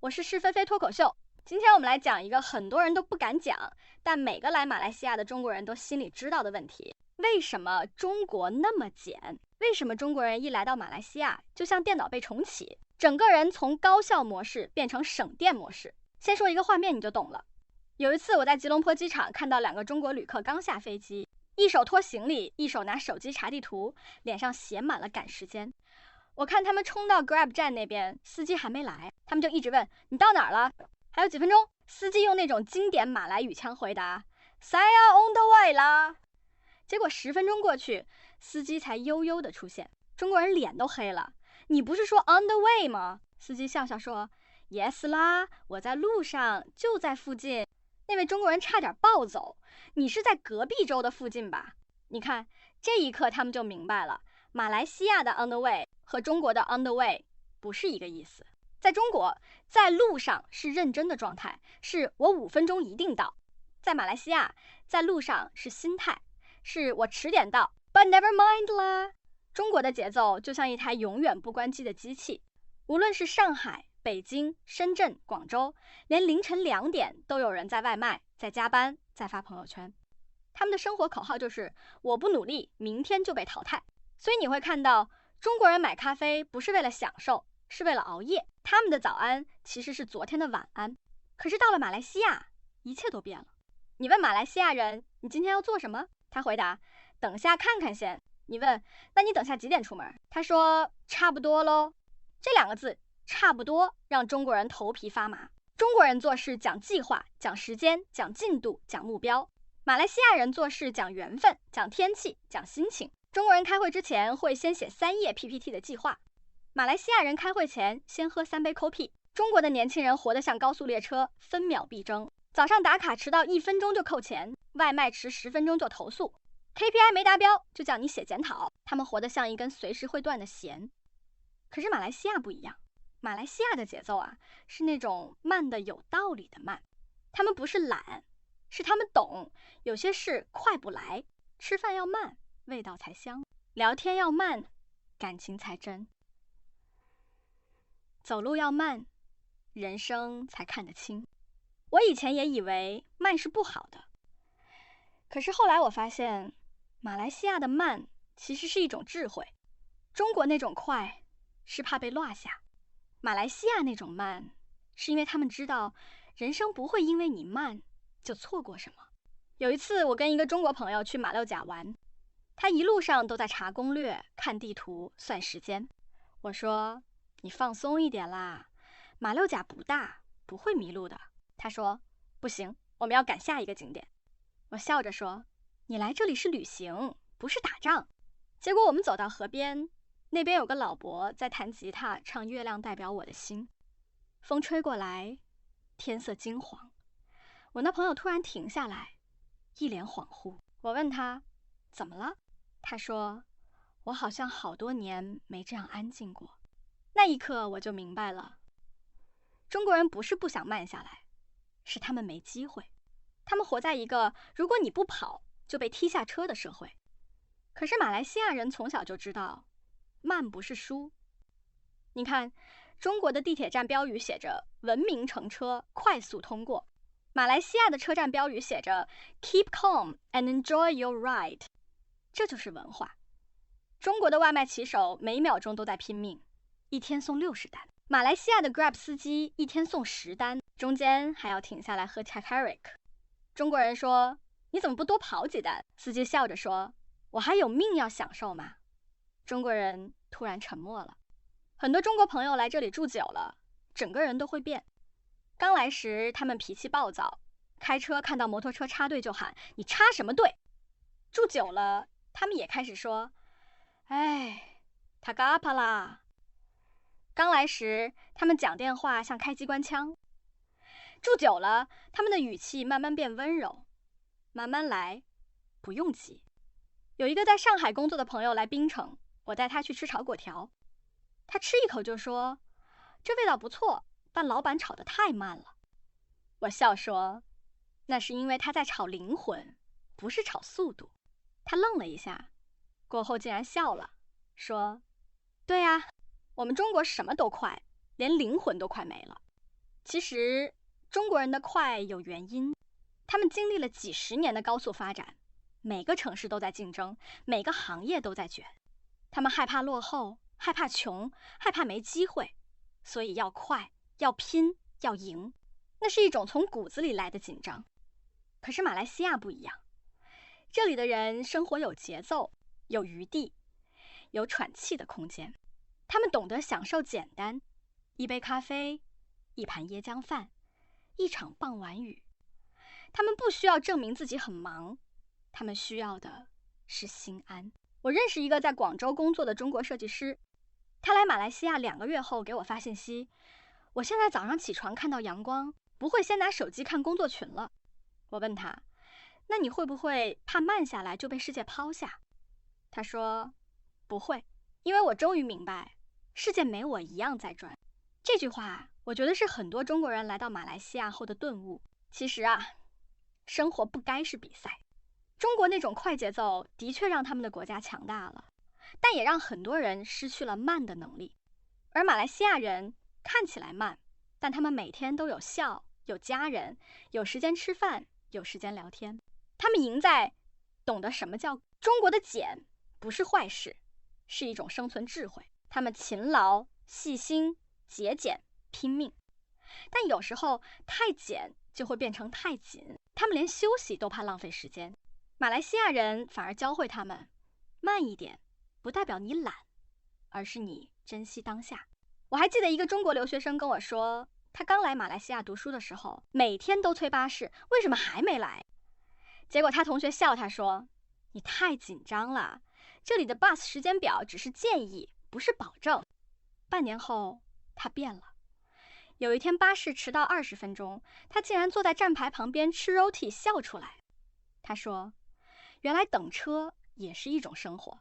我是是非非脱口秀。今天我们来讲一个很多人都不敢讲，但每个来马来西亚的中国人都心里知道的问题：为什么中国那么简？为什么中国人一来到马来西亚就像电脑被重启，整个人从高效模式变成省电模式？先说一个画面你就懂了。有一次我在吉隆坡机场看到2个中国旅客刚下飞机，一手拖行李，一手拿手机查地图，脸上写满了赶时间。我看他们冲到 Grab 站那边，司机还没来，他们就一直问你到哪儿了，还有几分钟。司机用那种经典马来语腔回答 Saya on the way 啦。结果10分钟过去，司机才悠悠的出现，中国人脸都黑了。你不是说 on the way 吗？司机笑笑说 Yes 啦，我在路上，就在附近。那位中国人差点暴走，你是在隔壁州的附近吧？你看，这一刻他们就明白了，马来西亚的 on the way 和中国的 on the way 不是一个意思。在中国，在路上是认真的状态，是我5分钟一定到；在马来西亚，在路上是心态，是我迟点到 ，but never mind 啦。中国的节奏就像一台永远不关机的机器，无论是上海、北京、深圳、广州，连凌晨2点都有人在外卖，在加班，在发朋友圈。他们的生活口号就是我不努力，明天就被淘汰。所以你会看到中国人买咖啡不是为了享受，是为了熬夜。他们的早安其实是昨天的晚安。可是到了马来西亚，一切都变了。你问马来西亚人你今天要做什么，他回答等下看看先。你问那你等下几点出门，他说差不多咯。这2个字差不多让中国人头皮发麻。中国人做事讲计划，讲时间，讲进度，讲目标。马来西亚人做事讲缘分，讲天气，讲心情。中国人开会之前会先写3页 PPT 的计划，马来西亚人开会前先喝3杯 Kopi。中国的年轻人活得像高速列车，分秒必争。早上打卡迟到1分钟就扣钱，外卖迟10分钟就投诉， KPI 没达标就叫你写检讨。他们活得像一根随时会断的弦。可是马来西亚不一样，马来西亚的节奏啊，是那种慢的有道理的慢。他们不是懒，是他们懂，有些事快不来。吃饭要慢，味道才香；聊天要慢，感情才真；走路要慢，人生才看得清。我以前也以为慢是不好的，可是后来我发现，马来西亚的慢其实是一种智慧。中国那种快是怕被落下，马来西亚那种慢是因为他们知道人生不会因为你慢就错过什么。有一次我跟一个中国朋友去马六甲玩，他一路上都在查攻略、看地图、算时间。我说你放松一点啦，马六甲不大，不会迷路的。他说不行，我们要赶下一个景点。我笑着说你来这里是旅行，不是打仗。结果我们走到河边，那边有个老伯在弹吉他，唱《月亮代表我的心》。风吹过来，天色金黄。我那朋友突然停下来，一脸恍惚。我问他怎么了，他说我好像好多年没这样安静过。那一刻我就明白了，中国人不是不想慢下来，是他们没机会。他们活在一个如果你不跑就被踢下车的社会。可是马来西亚人从小就知道慢不是输。你看，中国的地铁站标语写着文明乘车，快速通过。马来西亚的车站标语写着 Keep calm and enjoy your ride。 这就是文化。中国的外卖骑手每秒钟都在拼命，一天送60单。马来西亚的 Grab 司机一天送10单，中间还要停下来喝 Chakarik。 中国人说你怎么不多跑几单？司机笑着说我还有命要享受吗？中国人突然沉默了。很多中国朋友来这里住久了，整个人都会变。刚来时他们脾气暴躁，开车看到摩托车插队就喊你插什么队。住久了他们也开始说哎，他嘎巴啦。刚来时他们讲电话像开机关枪，住久了他们的语气慢慢变温柔。慢慢来，不用急。有一个在上海工作的朋友来槟城，我带他去吃炒粿条，他吃一口就说这味道不错，但老板炒得太慢了。我笑说那是因为他在炒灵魂，不是炒速度。他愣了一下，过后竟然笑了，说对啊，我们中国什么都快，连灵魂都快没了。其实中国人的快有原因，他们经历了几十年的高速发展，每个城市都在竞争，每个行业都在卷。他们害怕落后，害怕穷，害怕没机会，所以要快，要拼，要赢。那是一种从骨子里来的紧张。可是马来西亚不一样，这里的人生活有节奏，有余地，有喘气的空间。他们懂得享受简单，一杯咖啡，一盘椰浆饭，一场傍晚雨。他们不需要证明自己很忙，他们需要的是心安。我认识一个在广州工作的中国设计师，他来马来西亚2个月后给我发信息，我现在早上起床看到阳光，不会先拿手机看工作群了。我问他，那你会不会怕慢下来就被世界抛下？他说，不会，因为我终于明白，世界没我一样在转。这句话，我觉得是很多中国人来到马来西亚后的顿悟。其实啊，生活不该是比赛。中国那种快节奏的确让他们的国家强大了，但也让很多人失去了慢的能力。而马来西亚人看起来慢，但他们每天都有笑，有家人，有时间吃饭，有时间聊天。他们赢在懂得什么叫中国的俭，不是坏事，是一种生存智慧。他们勤劳、细心、节俭、拼命，但有时候太俭就会变成太紧，他们连休息都怕浪费时间。马来西亚人反而教会他们，慢一点不代表你懒，而是你珍惜当下。我还记得一个中国留学生跟我说，他刚来马来西亚读书的时候，每天都催巴士，为什么还没来？结果他同学笑他说，你太紧张了，这里的 bus 时间表只是建议，不是保证。半年后他变了，有一天巴士迟到20分钟，他竟然坐在站牌旁边吃 roti 笑出来。他说，原来等车也是一种生活。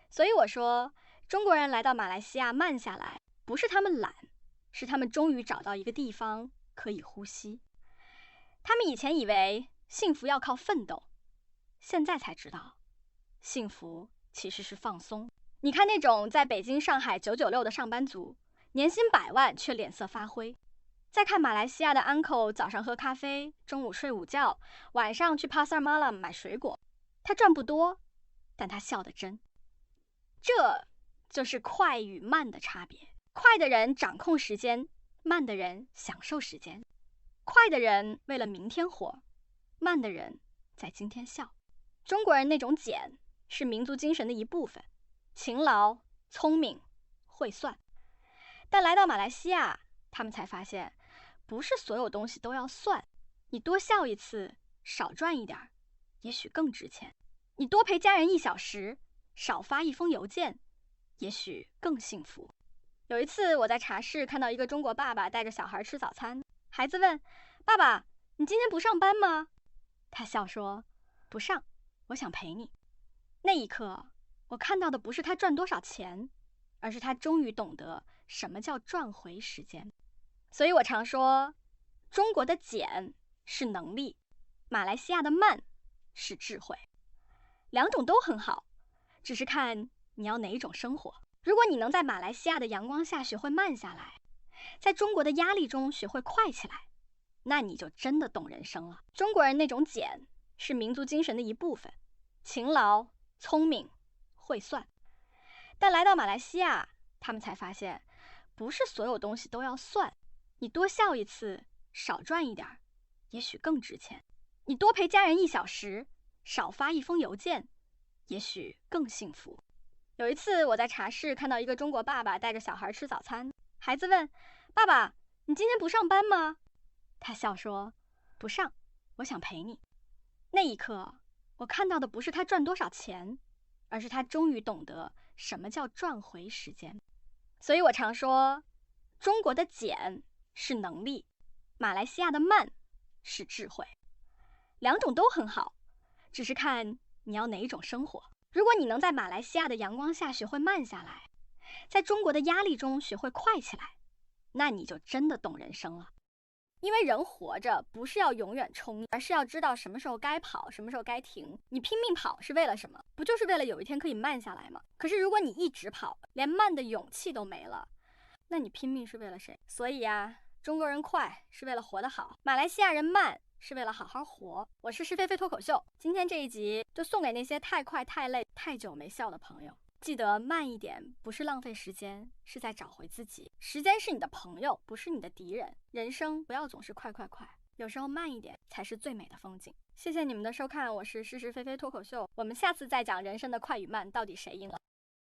所以我说，中国人来到马来西亚慢下来，不是他们懒，是他们终于找到一个地方可以呼吸。他们以前以为幸福要靠奋斗，现在才知道，幸福其实是放松。你看那种在北京、上海996的上班族，年薪100万却脸色发灰。再看马来西亚的 uncle， 早上喝咖啡，中午睡午觉，晚上去 Pasar Malam 买水果。他赚不多，但他笑得真。这就是快与慢的差别。快的人掌控时间，慢的人享受时间。快的人为了明天活，慢的人在今天笑。中国人那种俭是民族精神的一部分，勤劳、聪明、会算。但来到马来西亚，他们才发现，不是所有东西都要算。你多笑一次，少赚一点，也许更值钱。你多陪家人1小时，少发1封邮件，也许更幸福。有一次我在茶室看到一个中国爸爸带着小孩吃早餐，孩子问，爸爸，你今天不上班吗？他笑说，不上，我想陪你。那一刻，我看到的不是他赚多少钱，而是他终于懂得什么叫赚回时间。所以我常说，中国的俭是能力，马来西亚的慢是智慧。两种都很好，只是看你要哪一种生活。如果你能在马来西亚的阳光下学会慢下来，在中国的压力中学会快起来，那你就真的懂人生了。中国人那种俭是民族精神的一部分，勤劳、聪明、会算。但来到马来西亚，他们才发现，不是所有东西都要算。你多笑一次，少赚一点，也许更值钱。你多陪家人1小时，少发1封邮件，也许更幸福。有一次我在茶室看到一个中国爸爸带着小孩吃早餐，孩子问，爸爸，你今天不上班吗？他笑说，不上，我想陪你。那一刻，我看到的不是他赚多少钱，而是他终于懂得什么叫赚回时间。所以我常说，中国的俭是能力，马来西亚的慢是智慧。两种都很好，只是看你要哪一种生活。如果你能在马来西亚的阳光下学会慢下来，在中国的压力中学会快起来，那你就真的懂人生了。因为人活着不是要永远冲，而是要知道什么时候该跑，什么时候该停。你拼命跑是为了什么？不就是为了有一天可以慢下来吗？可是如果你一直跑，连慢的勇气都没了，那你拼命是为了谁？所以啊，中国人快是为了活得好，马来西亚人慢是为了好好活。我是是非非脱口秀，今天这一集就送给那些太快太累太久没笑的朋友。记得慢一点，不是浪费时间，是在找回自己。时间是你的朋友，不是你的敌人。人生不要总是快快快，有时候慢一点才是最美的风景。谢谢你们的收看，我是是非非脱口秀，我们下次再讲人生的快与慢到底谁赢了。